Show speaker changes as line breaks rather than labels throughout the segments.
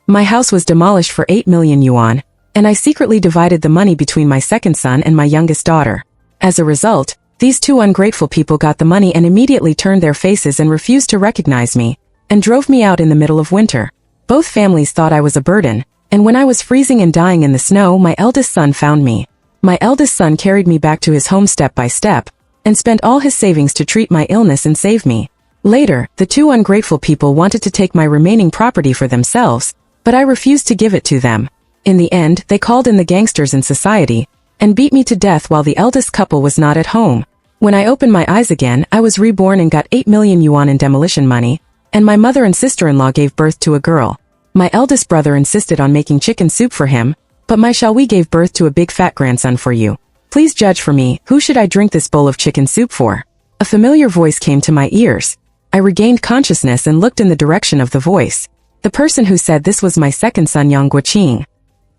My house was demolished for 8 million yuan, and I secretly divided the money between my second son and my youngest daughter. As a result, these two ungrateful people got the money and immediately turned their faces and refused to recognize me, and drove me out in the middle of winter. Both families thought I was a burden, and when I was freezing and dying in the snow, my eldest son found me. My eldest son carried me back to his home step by step, and spent all his savings to treat my illness and save me. Later, the two ungrateful people wanted to take my remaining property for themselves, but I refused to give it to them. In the end, they called in the gangsters in society, and beat me to death while the eldest couple was not at home. When I opened my eyes again, I was reborn and got 8 million yuan in demolition money, and my mother and sister-in-law gave birth to a girl. My eldest brother insisted on making chicken soup for him, but my we gave birth to a big fat grandson for you. Please judge for me, who should I drink this bowl of chicken soup for? A familiar voice came to my ears. I regained consciousness and looked in the direction of the voice. The person who said this was my second son Yang Guoqing.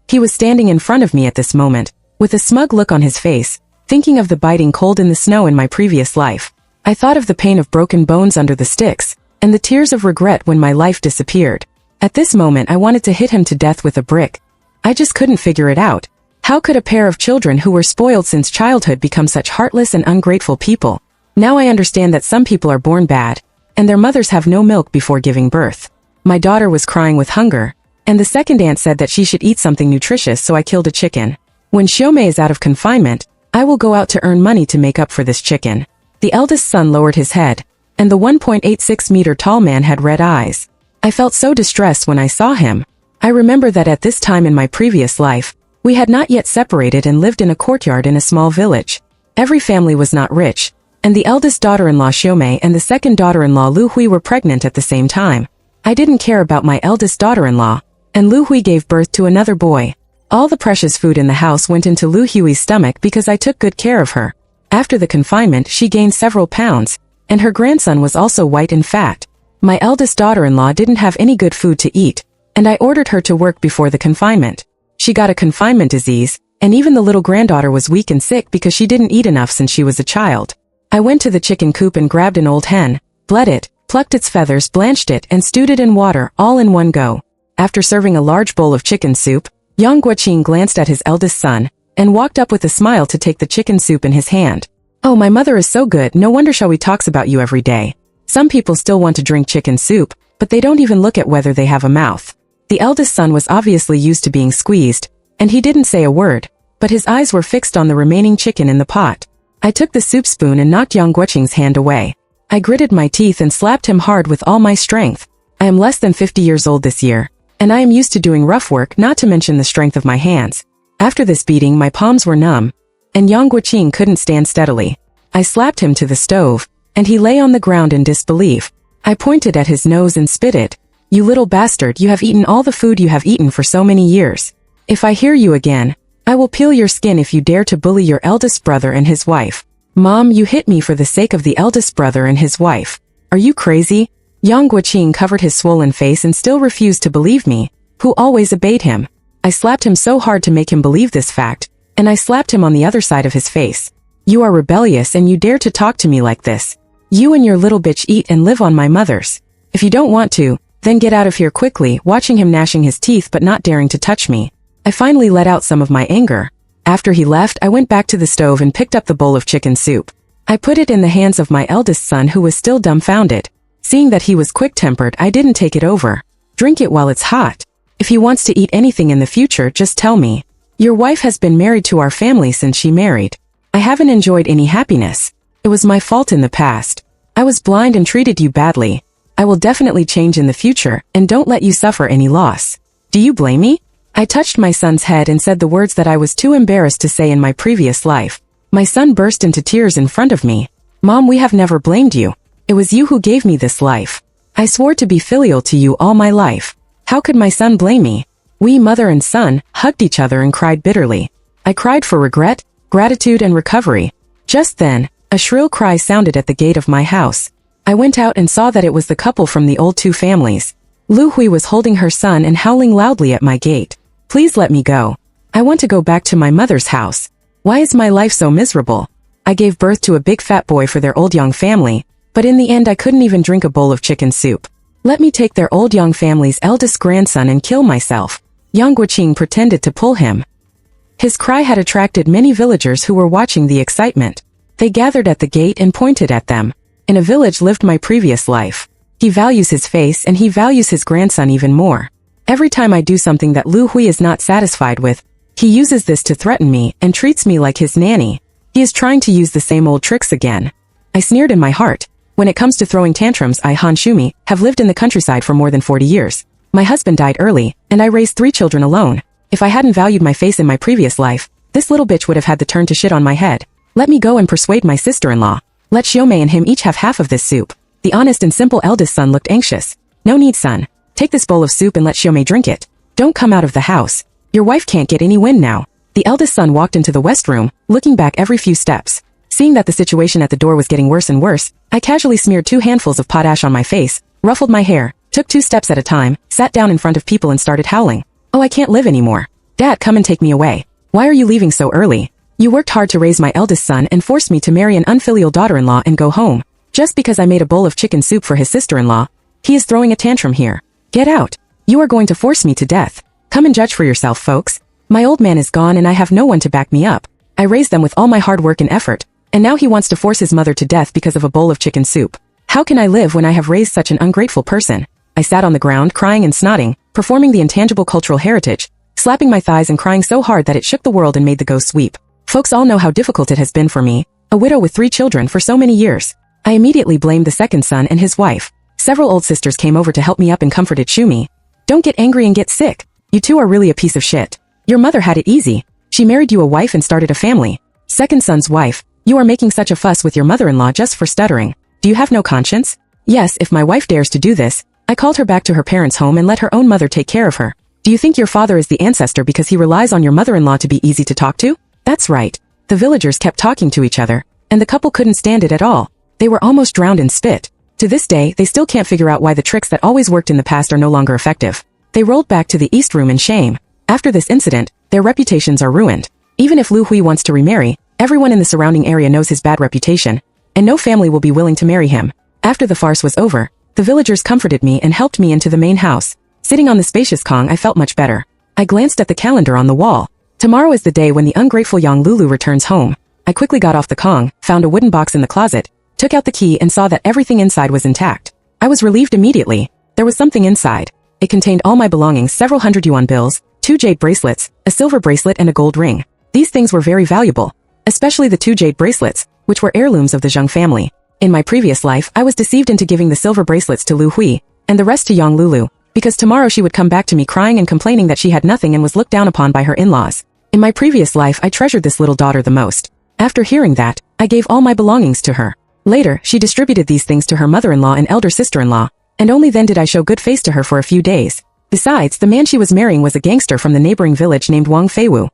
He was standing in front of me at this moment, with a smug look on his face, thinking of the biting cold in the snow in my previous life. I thought of the pain of broken bones under the sticks, and the tears of regret when my life disappeared. At this moment I wanted to hit him to death with a brick. I just couldn't figure it out. How could a pair of children who were spoiled since childhood become such heartless and ungrateful people? Now I understand that some people are born bad, and their mothers have no milk before giving birth. My daughter was crying with hunger, and the second aunt said that she should eat something nutritious, so I killed a chicken. When Xiaomei is out of confinement, I will go out to earn money to make up for this chicken. The eldest son lowered his head, and the 1.86-meter tall man had red eyes. I felt so distressed when I saw him. I remember that at this time in my previous life, we had not yet separated and lived in a courtyard in a small village. Every family was not rich, and the eldest daughter-in-law Xiaomei and the second daughter-in-law Lu Hui were pregnant at the same time. I didn't care about my eldest daughter-in-law, and Lu Hui gave birth to another boy. All the precious food in the house went into Lu Hui's stomach because I took good care of her. After the confinement, she gained several pounds, and her grandson was also white and fat. My eldest daughter-in-law didn't have any good food to eat, and I ordered her to work before the confinement. She got a confinement disease, and even the little granddaughter was weak and sick because she didn't eat enough since she was a child. I went to the chicken coop and grabbed an old hen, bled it, plucked its feathers, blanched it, and stewed it in water, all in one go. After serving a large bowl of chicken soup, Yang Guoqing glanced at his eldest son, and walked up with a smile to take the chicken soup in his hand. "Oh, my mother is so good, no wonder Xiaomi talks about you every day." Some people still want to drink chicken soup, but they don't even look at whether they have a mouth. The eldest son was obviously used to being squeezed, and he didn't say a word, but his eyes were fixed on the remaining chicken in the pot. I took the soup spoon and knocked Yang Guoqing's hand away. I gritted my teeth and slapped him hard with all my strength. I am less than 50 years old this year, and I am used to doing rough work, not to mention the strength of my hands. After this beating, my palms were numb, and Yang Guoqing couldn't stand steadily. I slapped him to the stove, and he lay on the ground in disbelief. I pointed at his nose and spit it. "You little bastard, you have eaten all the food you have eaten for so many years. If I hear you again, I will peel your skin if you dare to bully your eldest brother and his wife." "Mom, you hit me for the sake of the eldest brother and his wife. Are you crazy?" Yang Guoqing covered his swollen face and still refused to believe me, who always obeyed him. I slapped him so hard to make him believe this fact, and I slapped him on the other side of his face. "You are rebellious and you dare to talk to me like this. You and your little bitch eat and live on my mother's. If you don't want to, then get out of here quickly," watching him gnashing his teeth but not daring to touch me. I finally let out some of my anger. After he left, I went back to the stove and picked up the bowl of chicken soup. I put it in the hands of my eldest son, who was still dumbfounded. Seeing that he was quick-tempered, I didn't take it over. "Drink it while it's hot. If he wants to eat anything in the future, just tell me. Your wife has been married to our family since she married. I haven't enjoyed any happiness. It was my fault in the past. I was blind and treated you badly. I will definitely change in the future and don't let you suffer any loss. Do you blame me?" I touched my son's head and said the words that I was too embarrassed to say in my previous life. My son burst into tears in front of me. "Mom, we have never blamed you. It was you who gave me this life. I swore to be filial to you all my life. How could my son blame me?" We, mother and son, hugged each other and cried bitterly. I cried for regret, gratitude, and recovery. Just then, a shrill cry sounded at the gate of my house. I went out and saw that it was the couple from the old two families. Lu Hui was holding her son and howling loudly at my gate. "Please let me go. I want to go back to my mother's house. Why is my life so miserable? I gave birth to a big fat boy for their old young family, but in the end I couldn't even drink a bowl of chicken soup." Let me take their old Yang family's eldest grandson and kill myself. Yang Guoqing pretended to pull him. His cry had attracted many villagers who were watching the excitement. They gathered at the gate and pointed at them. In a village lived my previous life. He values his face and he values his grandson even more. Every time I do something that Lu Hui is not satisfied with, he uses this to threaten me and treats me like his nanny. He is trying to use the same old tricks again. I sneered in my heart. When it comes to throwing tantrums, I, Han Shumi, have lived in the countryside for more than 40 years. My husband died early, and I raised 3 children alone. If I hadn't valued my face in my previous life, this little bitch would have had the turn to shit on my head. Let me go and persuade my sister-in-law. Let Xiaomei and him each have half of this soup. The honest and simple eldest son looked anxious. No need, son. Take this bowl of soup and let Xiaomei drink it. Don't come out of the house. Your wife can't get any wind now. The eldest son walked into the west room, looking back every few steps. Seeing that the situation at the door was getting worse and worse, I casually smeared 2 handfuls of potash on my face, ruffled my hair, took 2 steps at a time, sat down in front of people and started howling. Oh, I can't live anymore. Dad, come and take me away. Why are you leaving so early? You worked hard to raise my eldest son and forced me to marry an unfilial daughter-in-law and go home. Just because I made a bowl of chicken soup for his sister-in-law, he is throwing a tantrum here. Get out. You are going to force me to death. Come and judge for yourself, folks. My old man is gone and I have no one to back me up. I raised them with all my hard work and effort. And now he wants to force his mother to death because of a bowl of chicken soup. How can I live when I have raised such an ungrateful person? I sat on the ground crying and snotting, performing the intangible cultural heritage, slapping my thighs and crying so hard that it shook the world and made the ghosts weep. Folks all know how difficult it has been for me, a widow with 3 children for so many years. I immediately blamed the second son and his wife. Several old sisters came over to help me up and comforted Shumi. Don't get angry and get sick. You two are really a piece of shit. Your mother had it easy. She married you a wife and started a family. Second son's wife. You are making such a fuss with your mother-in-law just for stuttering. Do you have no conscience? Yes, if my wife dares to do this, I called her back to her parents' home and let her own mother take care of her. Do you think your father is the ancestor because he relies on your mother-in-law to be easy to talk to? That's right. The villagers kept talking to each other, and the couple couldn't stand it at all. They were almost drowned in spit. To this day, they still can't figure out why the tricks that always worked in the past are no longer effective. They rolled back to the east room in shame. After this incident, their reputations are ruined. Even if Lu Hui wants to remarry, everyone in the surrounding area knows his bad reputation, and no family will be willing to marry him. After the farce was over, the villagers comforted me and helped me into the main house. Sitting on the spacious Kong, I felt much better. I glanced at the calendar on the wall. Tomorrow is the day when the ungrateful Yang Lulu returns home. I quickly got off the Kong, found a wooden box in the closet, took out the key and saw that everything inside was intact. I was relieved immediately. There was something inside. It contained all my belongings, several hundred yuan bills, 2 jade bracelets, a silver bracelet and a gold ring. These things were very valuable, especially the 2 jade bracelets, which were heirlooms of the Zheng family. In my previous life, I was deceived into giving the silver bracelets to Lu Hui, and the rest to Yang Lulu, because tomorrow she would come back to me crying and complaining that she had nothing and was looked down upon by her in-laws. In my previous life, I treasured this little daughter the most. After hearing that, I gave all my belongings to her. Later, she distributed these things to her mother-in-law and elder sister-in-law, and only then did I show good face to her for a few days. Besides, the man she was marrying was a gangster from the neighboring village named Wang Feiwu.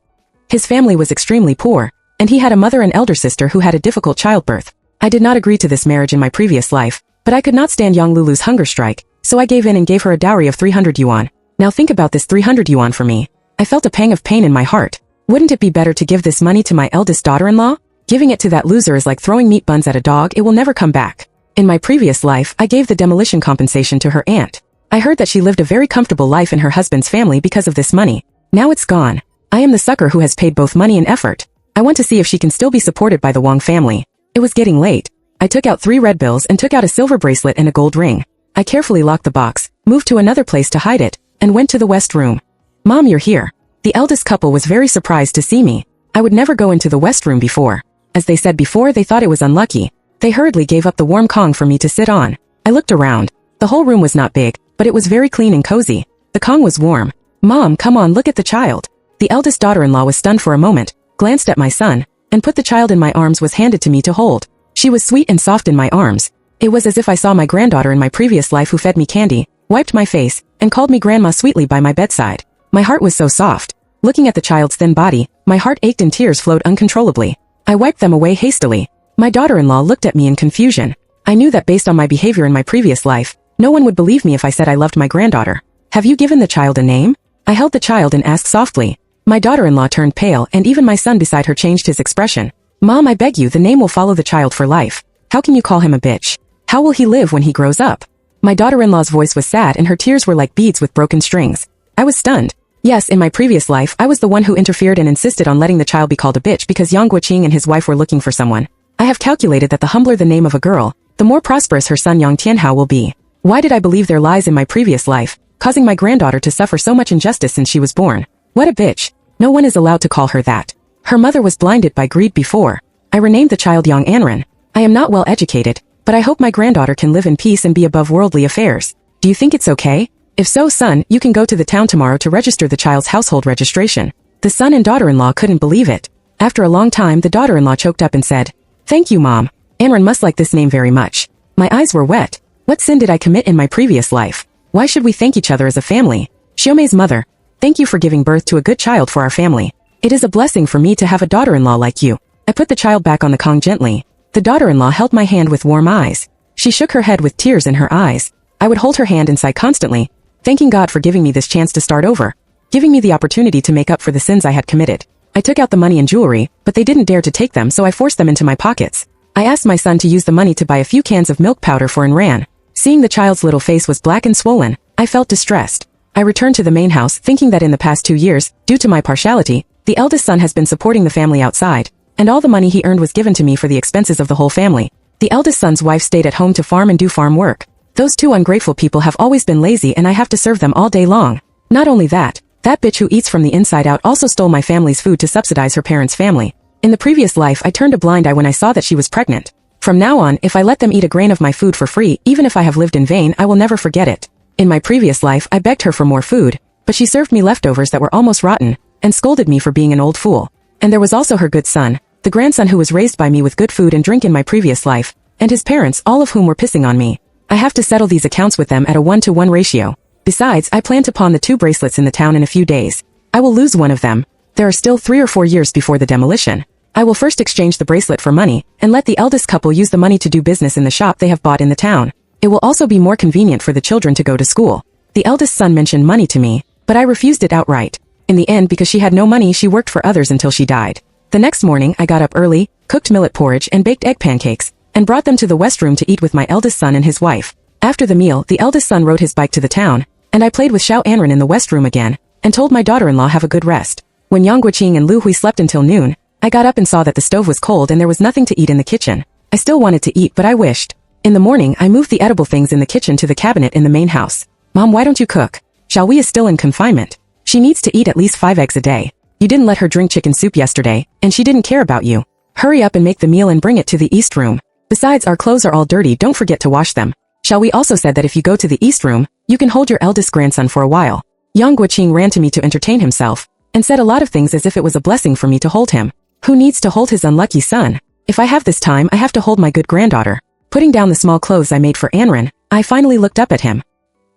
His family was extremely poor, and he had a mother and elder sister who had a difficult childbirth. I did not agree to this marriage in my previous life, but I could not stand Yang Lulu's hunger strike, so I gave in and gave her a dowry of 300 yuan. Now think about this 300 yuan for me. I felt a pang of pain in my heart. Wouldn't it be better to give this money to my eldest daughter-in-law? Giving it to that loser is like throwing meat buns at a dog, it will never come back. In my previous life, I gave the demolition compensation to her aunt. I heard that she lived a very comfortable life in her husband's family because of this money. Now it's gone. I am the sucker who has paid both money and effort. I want to see if she can still be supported by the Wang family. It was getting late. I took out 3 red bills and took out a silver bracelet and a gold ring. I carefully locked the box, moved to another place to hide it, and went to the west room. Mom, you're here. The eldest couple was very surprised to see me. I would never go into the west room before. As they said before, they thought it was unlucky. They hurriedly gave up the warm Kong for me to sit on. I looked around. The whole room was not big, but it was very clean and cozy. The Kong was warm. Mom, come on, look at the child. The eldest daughter-in-law was stunned for a moment, glanced at my son, and put the child in my arms was handed to me to hold. She was sweet and soft in my arms. It was as if I saw my granddaughter in my previous life who fed me candy, wiped my face, and called me grandma sweetly by my bedside. My heart was so soft. Looking at the child's thin body, my heart ached and tears flowed uncontrollably. I wiped them away hastily. My daughter-in-law looked at me in confusion. I knew that based on my behavior in my previous life, no one would believe me if I said I loved my granddaughter. Have you given the child a name? I held the child and asked softly. My daughter-in-law turned pale and even my son beside her changed his expression. Mom, I beg you, the name will follow the child for life. How can you call him a bitch? How will he live when he grows up? My daughter-in-law's voice was sad and her tears were like beads with broken strings. I was stunned. Yes, in my previous life, I was the one who interfered and insisted on letting the child be called a bitch because Yang Guoqing and his wife were looking for someone. I have calculated that the humbler the name of a girl, the more prosperous her son Yang Tianhao will be. Why did I believe their lies in my previous life, causing my granddaughter to suffer so much injustice since she was born? What a bitch. No one is allowed to call her that. Her mother was blinded by greed before. I renamed the child Yang Anren. I am not well educated, but I hope my granddaughter can live in peace and be above worldly affairs. Do you think it's okay? If so, son, you can go to the town tomorrow to register the child's household registration. The son and daughter-in-law couldn't believe it. After a long time, the daughter-in-law choked up and said, "Thank you, Mom. Anren must like this name very much." My eyes were wet. What sin did I commit in my previous life? Why should we thank each other as a family? Xiaomei's mother, thank you for giving birth to a good child for our family. It is a blessing for me to have a daughter-in-law like you. I put the child back on the Kong gently. The daughter-in-law held my hand with warm eyes. She shook her head with tears in her eyes. I would hold her hand and sigh constantly, thanking God for giving me this chance to start over, giving me the opportunity to make up for the sins I had committed. I took out the money and jewelry, but they didn't dare to take them, so I forced them into my pockets. I asked my son to use the money to buy a few cans of milk powder for Anran. Seeing the child's little face was black and swollen, I felt distressed. I returned to the main house thinking that in the past 2 years, due to my partiality, the eldest son has been supporting the family outside, and all the money he earned was given to me for the expenses of the whole family. The eldest son's wife stayed at home to farm and do farm work. Those two ungrateful people have always been lazy and I have to serve them all day long. Not only that bitch who eats from the inside out also stole my family's food to subsidize her parents' family. In the previous life I turned a blind eye when I saw that she was pregnant. From now on, if I let them eat a grain of my food for free, even if I have lived in vain, I will never forget it. In my previous life I begged her for more food, but she served me leftovers that were almost rotten, and scolded me for being an old fool. And there was also her good son, the grandson who was raised by me with good food and drink in my previous life, and his parents, all of whom were pissing on me. I have to settle these accounts with them at a 1-to-1 ratio. Besides, I plan to pawn the 2 bracelets in the town in a few days. I will lose one of them. There are still 3 or 4 years before the demolition. I will first exchange the bracelet for money, and let the eldest couple use the money to do business in the shop they have bought in the town. It will also be more convenient for the children to go to school. The eldest son mentioned money to me, but I refused it outright. In the end, because she had no money, she worked for others until she died. The next morning, I got up early, cooked millet porridge and baked egg pancakes, and brought them to the west room to eat with my eldest son and his wife. After the meal, the eldest son rode his bike to the town, and I played with Xiao Anren in the west room again, and told my daughter-in-law have a good rest. When Yang Guoqing and Lu Hui slept until noon, I got up and saw that the stove was cold and there was nothing to eat in the kitchen. I still wanted to eat, but I wished. In the morning, I moved the edible things in the kitchen to the cabinet in the main house. Mom, why don't you cook? Xiaowei is still in confinement. She needs to eat at least 5 eggs a day. You didn't let her drink chicken soup yesterday, and she didn't care about you. Hurry up and make the meal and bring it to the east room. Besides, our clothes are all dirty, don't forget to wash them. Xiaowei also said that if you go to the east room, you can hold your eldest grandson for a while. Yang Guoqing ran to me to entertain himself, and said a lot of things as if it was a blessing for me to hold him. Who needs to hold his unlucky son? If I have this time, I have to hold my good granddaughter. Putting down the small clothes I made for Anren, I finally looked up at him.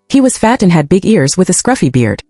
He was fat and had big ears with a scruffy beard.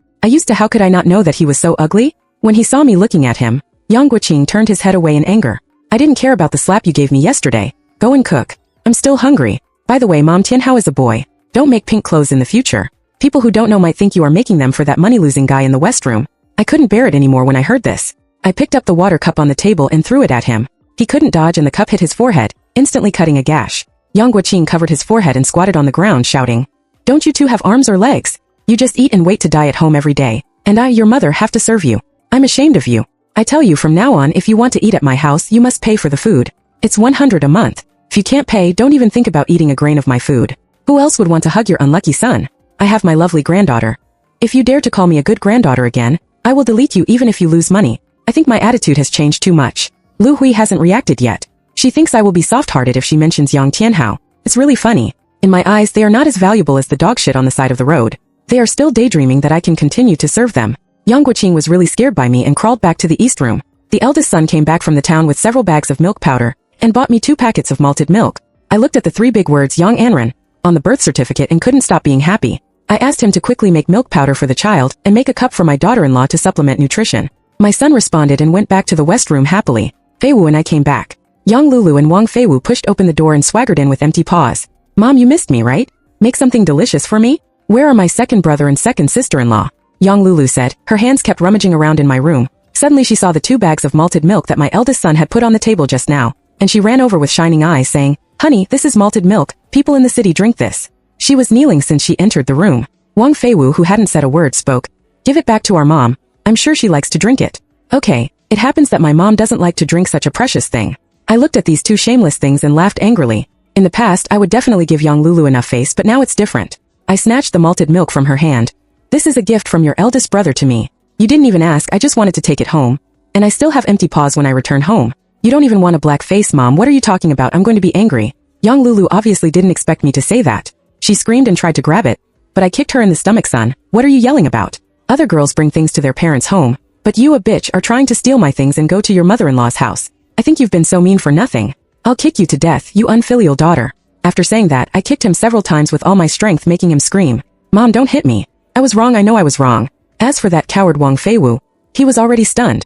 How could I not know that he was so ugly? When he saw me looking at him, Yang Guoqing turned his head away in anger. I didn't care about the slap you gave me yesterday. Go and cook. I'm still hungry. By the way, Mom, Tianhao is a boy. Don't make pink clothes in the future. People who don't know might think you are making them for that money-losing guy in the west room. I couldn't bear it anymore when I heard this. I picked up the water cup on the table and threw it at him. He couldn't dodge and the cup hit his forehead, instantly cutting a gash. Yang Guoqing covered his forehead and squatted on the ground, shouting, "Don't you two have arms or legs? You just eat and wait to die at home every day, and I, your mother, have to serve you. I'm ashamed of you. I tell you from now on, if you want to eat at my house, you must pay for the food. It's 100 a month. If you can't pay, don't even think about eating a grain of my food. Who else would want to hug your unlucky son? I have my lovely granddaughter. If you dare to call me a good granddaughter again, I will delete you even if you lose money. I think my attitude has changed too much." Lu Hui hasn't reacted yet. She thinks I will be soft-hearted if she mentions Yang Tianhao. It's really funny. In my eyes, they are not as valuable as the dog shit on the side of the road. They are still daydreaming that I can continue to serve them. Yang Guoqing was really scared by me and crawled back to the east room. The eldest son came back from the town with several bags of milk powder, and bought me 2 packets of malted milk. I looked at the 3 big words Yang Anren on the birth certificate and couldn't stop being happy. I asked him to quickly make milk powder for the child and make a cup for my daughter-in-law to supplement nutrition. My son responded and went back to the west room happily. Fei Wu and I came back. Yang Lulu and Wang Feiwu pushed open the door and swaggered in with empty paws. "Mom, you missed me, right? Make something delicious for me? Where are my second brother and second sister-in-law?" Yang Lulu said. Her hands kept rummaging around in my room. Suddenly she saw the 2 bags of malted milk that my eldest son had put on the table just now, and she ran over with shining eyes saying, "Honey, this is malted milk. People in the city drink this." She was kneeling since she entered the room. Wang Feiwu, who hadn't said a word, spoke. Give it back to our mom. I'm sure she likes to drink it. Okay, it happens that my mom doesn't like to drink such a precious thing. I looked at these two shameless things and laughed angrily. In the past, I would definitely give young Lulu enough face, but now it's different. I snatched the malted milk from her hand. This is a gift from your eldest brother to me. You didn't even ask, I just wanted to take it home. And I still have empty paws when I return home. You don't even want a black face, Mom. What are you talking about? I'm going to be angry. Young Lulu obviously didn't expect me to say that. She screamed and tried to grab it. But I kicked her in the stomach, son. What are you yelling about? Other girls bring things to their parents' home. But you, a bitch, are trying to steal my things and go to your mother-in-law's house. I think you've been so mean for nothing. I'll kick you to death, you unfilial daughter. After saying that, I kicked him several times with all my strength, making him scream. Mom, don't hit me. I was wrong, I know I was wrong. As for that coward Wang Feiwu, he was already stunned.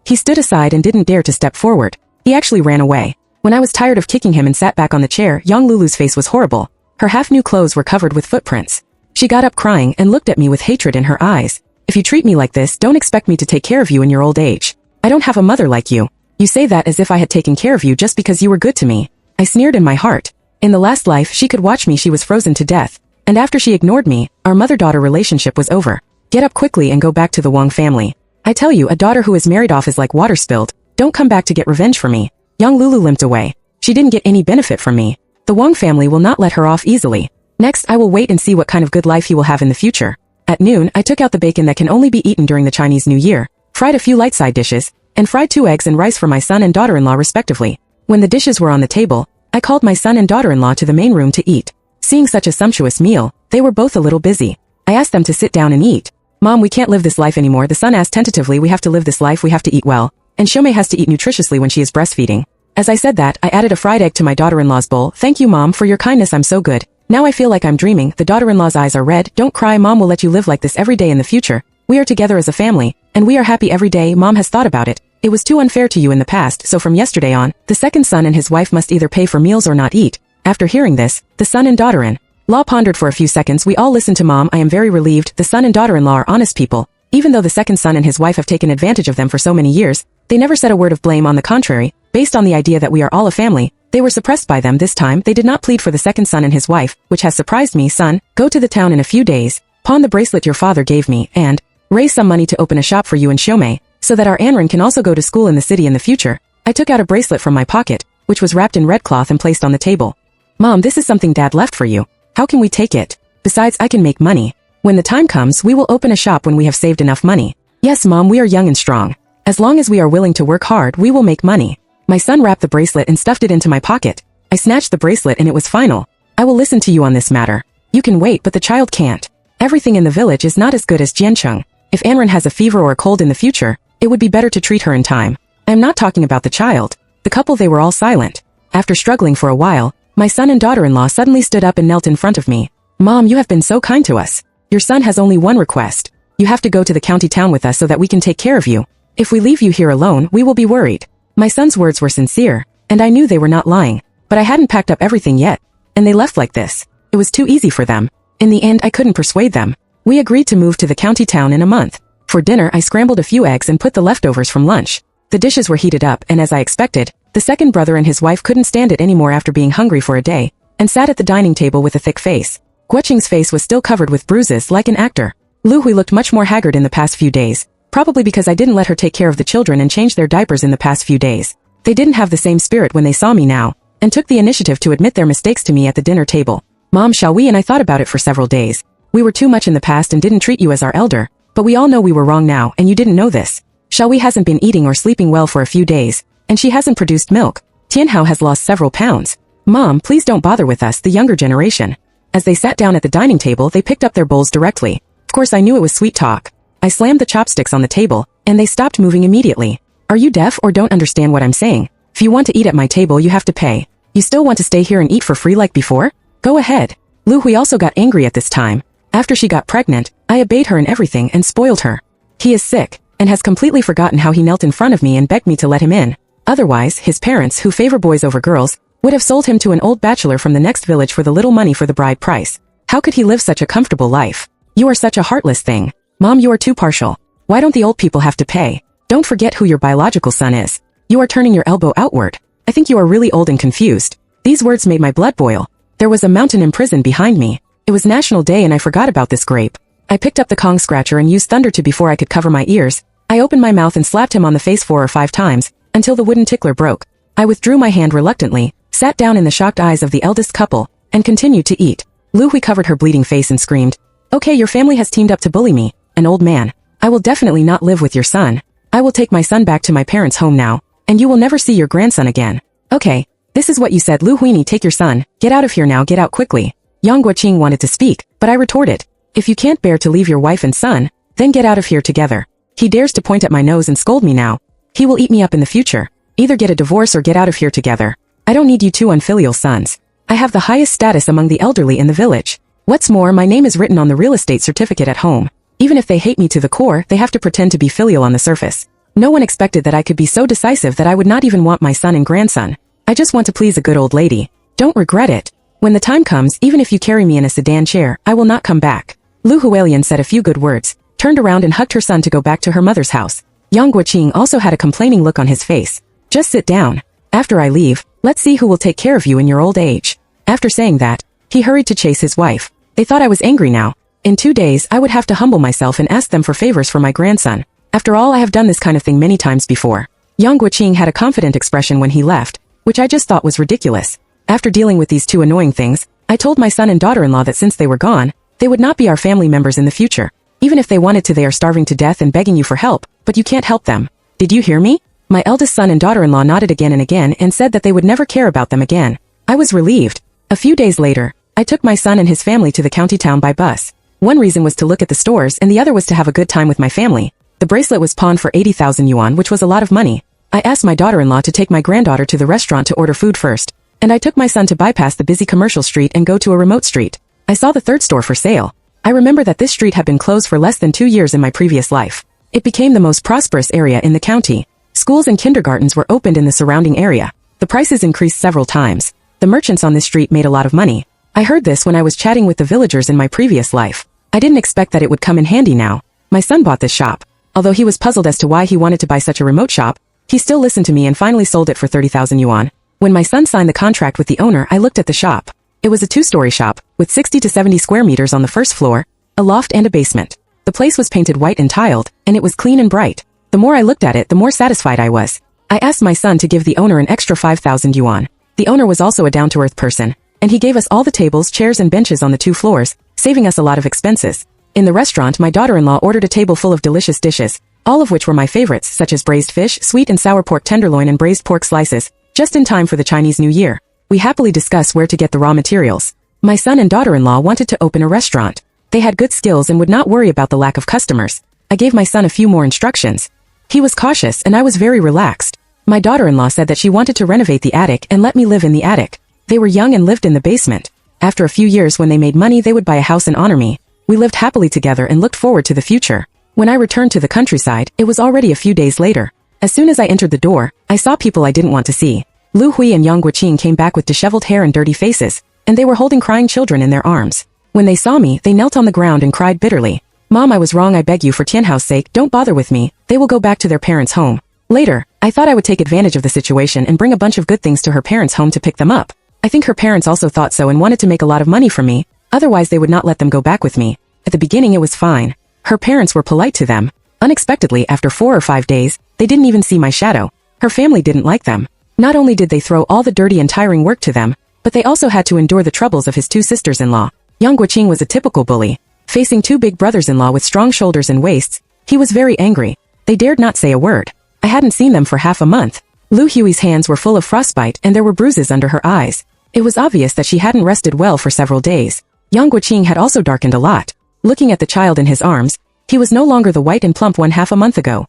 He stood aside and didn't dare to step forward. He actually ran away. When I was tired of kicking him and sat back on the chair, young Lulu's face was horrible. Her half-new clothes were covered with footprints. She got up crying and looked at me with hatred in her eyes. If you treat me like this, don't expect me to take care of you in your old age. I don't have a mother like you. You say that as if I had taken care of you just because you were good to me. I sneered in my heart. In the last life she could watch me, she was frozen to death. And after she ignored me, our mother-daughter relationship was over. Get up quickly and go back to the Wang family. I tell you, a daughter who is married off is like water spilled. Don't come back to get revenge for me. Young Lulu limped away. She didn't get any benefit from me. The Wang family will not let her off easily. Next, I will wait and see what kind of good life he will have in the future. At noon, I took out the bacon that can only be eaten during the Chinese New Year, fried a few light side dishes, and fried 2 eggs and rice for my son and daughter-in-law respectively. When the dishes were on the table, I called my son and daughter-in-law to the main room to eat. Seeing such a sumptuous meal, they were both a little busy. I asked them to sit down and eat. Mom, we can't live this life anymore, the son asked tentatively. We have to live this life, we have to eat well, and Shomei has to eat nutritiously when she is breastfeeding. As I said that, I added a fried egg to my daughter-in-law's bowl. Thank you, Mom, for your kindness, I'm so good. Now I feel like I'm dreaming. The daughter-in-law's eyes are red. Don't cry, Mom will let you live like this every day in the future. We are together as a family, and we are happy every day. Mom has thought about it. It was too unfair to you in the past, so from yesterday on, the second son and his wife must either pay for meals or not eat. After hearing this, the son and daughter-in-law pondered for a few seconds. We all listened to Mom. I am very relieved. The son and daughter-in-law are honest people. Even though the second son and his wife have taken advantage of them for so many years, they never said a word of blame. On the contrary, based on the idea that we are all a family, they were suppressed by them. This time, they did not plead for the second son and his wife, which has surprised me. Son, go to the town in a few days, pawn the bracelet your father gave me, and raise some money to open a shop for you and Shomei, so that our Anren can also go to school in the city in the future. I took out a bracelet from my pocket, which was wrapped in red cloth and placed on the table. Mom, this is something Dad left for you. How can we take it? Besides, I can make money. When the time comes, we will open a shop when we have saved enough money. Yes, Mom, we are young and strong. As long as we are willing to work hard, we will make money. My son wrapped the bracelet and stuffed it into my pocket. I snatched the bracelet and it was final. I will listen to you on this matter. You can wait, but the child can't. Everything in the village is not as good as Jiancheng. If Anren has a fever or a cold in the future, it would be better to treat her in time. I am not talking about the child. The couple, they were all silent. After struggling for a while, my son and daughter-in-law suddenly stood up and knelt in front of me. Mom, you have been so kind to us. Your son has only one request. You have to go to the county town with us so that we can take care of you. If we leave you here alone, we will be worried. My son's words were sincere, and I knew they were not lying. But I hadn't packed up everything yet, and they left like this. It was too easy for them. In the end, I couldn't persuade them. We agreed to move to the county town in a month. For dinner, I scrambled a few eggs and put the leftovers from lunch. The dishes were heated up, and as I expected, the second brother and his wife couldn't stand it anymore after being hungry for a day, and sat at the dining table with a thick face. Guoqing's face was still covered with bruises like an actor. Lu Hui looked much more haggard in the past few days, probably because I didn't let her take care of the children and change their diapers in the past few days. They didn't have the same spirit when they saw me now, and took the initiative to admit their mistakes to me at the dinner table. Mom, shall we? And I thought about it for several days. We were too much in the past and didn't treat you as our elder, but we all know we were wrong now, and you didn't know this. Shall we hasn't been eating or sleeping well for a few days, and she hasn't produced milk. Tianhao has lost several pounds. Mom, please don't bother with us, the younger generation. As they sat down at the dining table, they picked up their bowls directly. Of course, I knew it was sweet talk. I slammed the chopsticks on the table, and they stopped moving immediately. Are you deaf or don't understand what I'm saying? If you want to eat at my table, you have to pay. You still want to stay here and eat for free like before? Go ahead. Lu Hui also got angry at this time. After she got pregnant, I obeyed her in everything and spoiled her. He is sick, and has completely forgotten how he knelt in front of me and begged me to let him in. Otherwise, his parents, who favor boys over girls, would have sold him to an old bachelor from the next village for the little money for the bride price. How could he live such a comfortable life? You are such a heartless thing. Mom, you are too partial. Why don't the old people have to pay? Don't forget who your biological son is. You are turning your elbow outward. I think you are really old and confused. These words made my blood boil. There was a mountain imprisoned behind me. It was National Day and I forgot about this grape. I picked up the Kong scratcher and used thunder to before I could cover my ears. I opened my mouth and slapped him on the face 4 or 5 times, until the wooden tickler broke. I withdrew my hand reluctantly, sat down in the shocked eyes of the eldest couple, and continued to eat. Lu Hui covered her bleeding face and screamed, "Okay, your family has teamed up to bully me, an old man. I will definitely not live with your son. I will take my son back to my parents' home now, and you will never see your grandson again." "Okay, this is what you said, Lu Huini, take your son. Get out of here now, get out quickly." Yang Guoqing wanted to speak, but I retorted, "If you can't bear to leave your wife and son, then get out of here together. He dares to point at my nose and scold me now. He will eat me up in the future. Either get a divorce or get out of here together. I don't need you two unfilial sons. I have the highest status among the elderly in the village. What's more, my name is written on the real estate certificate at home. Even if they hate me to the core, they have to pretend to be filial on the surface. No one expected that I could be so decisive that I would not even want my son and grandson. I just want to please a good old lady. Don't regret it. When the time comes, even if you carry me in a sedan chair, I will not come back." Lu Hualian said a few good words, turned around and hugged her son to go back to her mother's house. Yang Guoqing also had a complaining look on his face. "Just sit down. After I leave, let's see who will take care of you in your old age." After saying that, he hurried to chase his wife. They thought I was angry now. In 2 days, I would have to humble myself and ask them for favors for my grandson. After all, I have done this kind of thing many times before. Yang Guoqing had a confident expression when he left, which I just thought was ridiculous. After dealing with these 2 annoying things, I told my son and daughter-in-law that since they were gone, they would not be our family members in the future. Even if they wanted to, they are starving to death and begging you for help, but you can't help them. Did you hear me? My eldest son and daughter-in-law nodded again and again and said that they would never care about them again. I was relieved. A few days later, I took my son and his family to the county town by bus. One reason was to look at the stores and the other was to have a good time with my family. The bracelet was pawned for 80,000 yuan, which was a lot of money. I asked my daughter-in-law to take my granddaughter to the restaurant to order food first, and I took my son to bypass the busy commercial street and go to a remote street. I saw the third store for sale. I remember that this street had been closed for less than 2 years in my previous life. It became the most prosperous area in the county. Schools and kindergartens were opened in the surrounding area. The prices increased several times. The merchants on this street made a lot of money. I heard this when I was chatting with the villagers in my previous life. I didn't expect that it would come in handy now. My son bought this shop. Although he was puzzled as to why he wanted to buy such a remote shop, he still listened to me and finally sold it for 30,000 yuan. When my son signed the contract with the owner, I looked at the shop. It was a 2-story shop, with 60 to 70 square meters on the first floor, a loft and a basement. The place was painted white and tiled, and it was clean and bright. The more I looked at it, the more satisfied I was. I asked my son to give the owner an extra 5,000 yuan. The owner was also a down-to-earth person, and he gave us all the tables, chairs and benches on the 2 floors, saving us a lot of expenses. In the restaurant, my daughter-in-law ordered a table full of delicious dishes, all of which were my favorites, such as braised fish, sweet and sour pork tenderloin and braised pork slices, just in time for the Chinese New Year. We happily discussed where to get the raw materials. My son and daughter-in-law wanted to open a restaurant. They had good skills and would not worry about the lack of customers. I gave my son a few more instructions. He was cautious and I was very relaxed. My daughter-in-law said that she wanted to renovate the attic and let me live in the attic. They were young and lived in the basement. After a few years, when they made money, they would buy a house and honor me. We lived happily together and looked forward to the future. When I returned to the countryside, it was already a few days later. As soon as I entered the door, I saw people I didn't want to see. Lu Hui and Yang Guoqing came back with disheveled hair and dirty faces, and they were holding crying children in their arms. When they saw me, they knelt on the ground and cried bitterly. "Mom, I was wrong. I beg you, for Tianhao's sake, don't bother with me. They will go back to their parents' home." Later, I thought I would take advantage of the situation and bring a bunch of good things to her parents' home to pick them up. I think her parents also thought so and wanted to make a lot of money from me, otherwise they would not let them go back with me. At the beginning it was fine. Her parents were polite to them. Unexpectedly, after 4 or 5 days, they didn't even see my shadow. Her family didn't like them. Not only did they throw all the dirty and tiring work to them, but they also had to endure the troubles of his 2 sisters-in-law. Yang Guoqing was a typical bully. Facing 2 big brothers-in-law with strong shoulders and waists, he was very angry. They dared not say a word. I hadn't seen them for half a month. Lu Hui's hands were full of frostbite and there were bruises under her eyes. It was obvious that she hadn't rested well for several days. Yang Guoqing had also darkened a lot. Looking at the child in his arms, he was no longer the white and plump one half a month ago.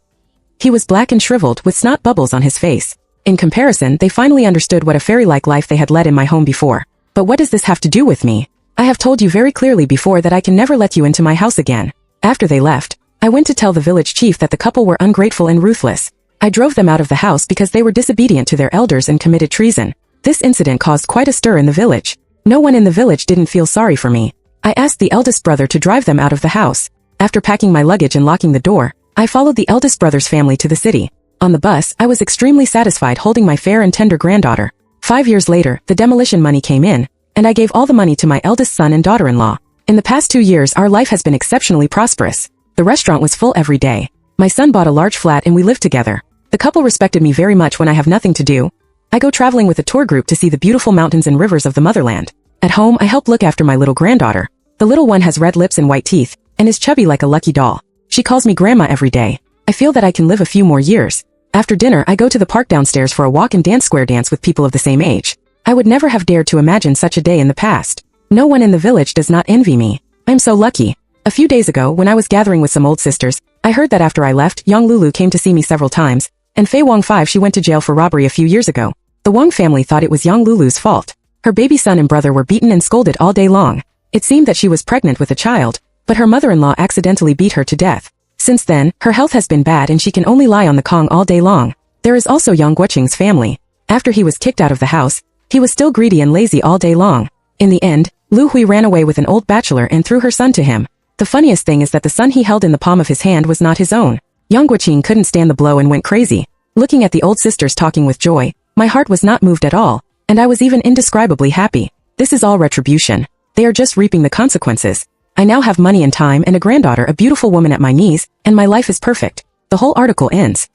He was black and shriveled with snot bubbles on his face. In comparison, they finally understood what a fairy-like life they had led in my home before. But what does this have to do with me? I have told you very clearly before that I can never let you into my house again. After they left, I went to tell the village chief that the couple were ungrateful and ruthless. I drove them out of the house because they were disobedient to their elders and committed treason. This incident caused quite a stir in the village. No one in the village didn't feel sorry for me. I asked the eldest brother to drive them out of the house. After packing my luggage and locking the door, I followed the eldest brother's family to the city. On the bus, I was extremely satisfied holding my fair and tender granddaughter. 5 years later, the demolition money came in, and I gave all the money to my eldest son and daughter-in-law. In the past 2 years our life has been exceptionally prosperous. The restaurant was full every day. My son bought a large flat and we lived together. The couple respected me very much when I have nothing to do. I go traveling with a tour group to see the beautiful mountains and rivers of the motherland. At home I help look after my little granddaughter. The little one has red lips and white teeth, and is chubby like a lucky doll. She calls me grandma every day. I feel that I can live a few more years. After dinner I go to the park downstairs for a walk and square dance with people of the same age. I would never have dared to imagine such a day in the past. No one in the village does not envy me. I'm so lucky. A few days ago when I was gathering with some old sisters, I heard that after I left, young Lulu came to see me several times, and Fei Wong 5 she went to jail for robbery a few years ago. The Wong family thought it was young Lulu's fault. Her baby son and brother were beaten and scolded all day long. It seemed that she was pregnant with a child, but her mother-in-law accidentally beat her to death. Since then, her health has been bad and she can only lie on the Kong all day long. There is also young Guoqing's family. After he was kicked out of the house, he was still greedy and lazy all day long. In the end, Lu Hui ran away with an old bachelor and threw her son to him. The funniest thing is that the son he held in the palm of his hand was not his own. Young Guoqing couldn't stand the blow and went crazy. Looking at the old sisters talking with joy, my heart was not moved at all, and I was even indescribably happy. This is all retribution. They are just reaping the consequences. I now have money and time and a granddaughter, a beautiful woman at my knees, and my life is perfect. The whole article ends.